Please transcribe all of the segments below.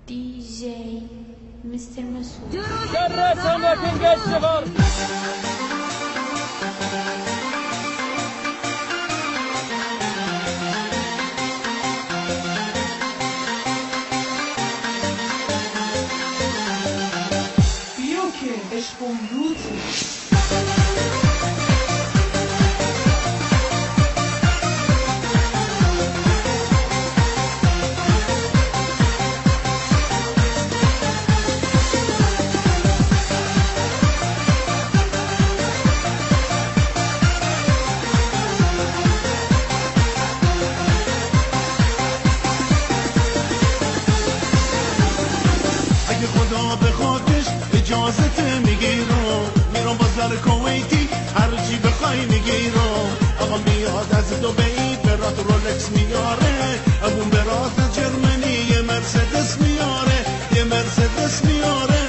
DJ Mr. Masoud. بیا که عشقم روزه خدا به خاطش اجازت میگیرم میرم بازار کویتی هرچی بخوای میگیرم آقا میاد از دبی برات رولکس میاره ابون برات از جرمنی یه مرسدس میاره یه مرسدس میاره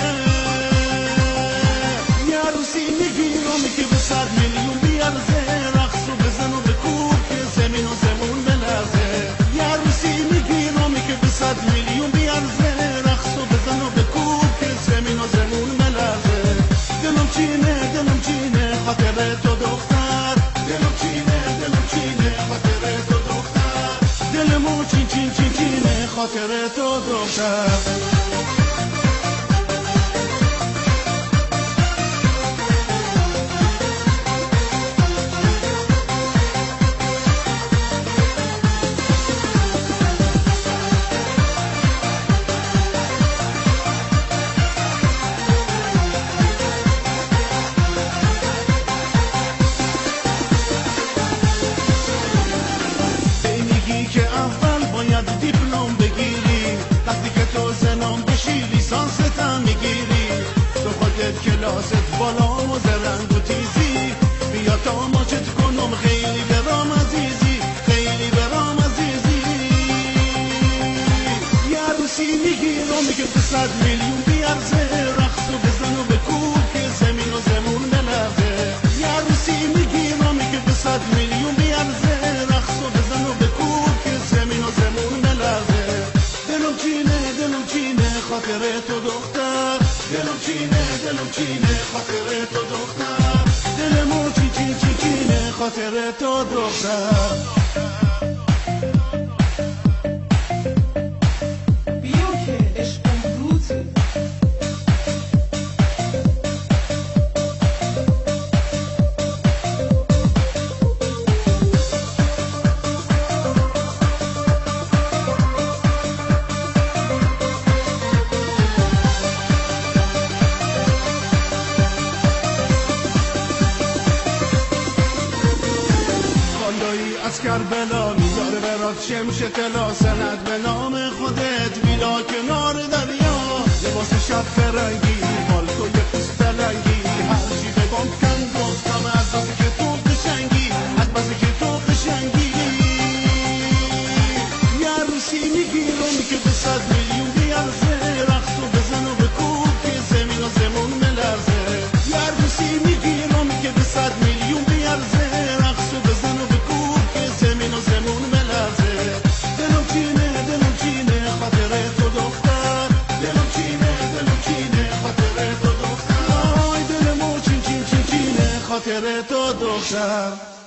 یه عروسی میگیرم که به 100 میلیون بیارزه رقص و بزن و بکوب که زمین و زمون بلرزه یه عروسی میگیرم که به 100 میلیون بیارزه رقص و بزن و بکوب که زمین و زمون بلرزه دلم چینه خاطر تو دختر دلم چینه خاطر تو دختر دلمو چینه خاطر تو دختر که اول باید دیپلم بگیری وقتی که تو زنم بشی لیسانست هم میگیری تو خودت کلاست بالا و زرنگ و تیزی بیا تا ماچت کنم خیلی برام عزیزی خیلی برام عزیزی یه عروسی میگیرم میگه به 100 میلیون بیارزه رقص و بزن و بکوب که زمین و زمون بلرزه یه عروسی میگیرم میگه به 100 میلیون بیارزه رقص و بزن و بکوب زمین و زمون بلرزه دلم چینه خاطر تو دختر دلم چینه خاطر تو دختر دلمو چینه خاطر تو دختر بیا که عشقم روزه از کربلا میذاره برات شمش طلا سند به نام خودت بیلا کنار دریا لباس شب فرنگی پالتوی پوستلنگی هرچی بگم کن گفتم از بازی که تو قشنگی از بازی که تو قشنگی یه عروسی میگیرم که به 100 میلیون بیارزه رقص و بزن و بکوب که زمین و زمون بلرزه یه عروسی میگیرم که به 100 میلیون بیارزه رقص و بزن و بکوب که زمین و زمون بلرزه دلم چینه خاطر تو دختر دلم چینه خاطر تو دختر آی دلمو چینه خاطر تو دختر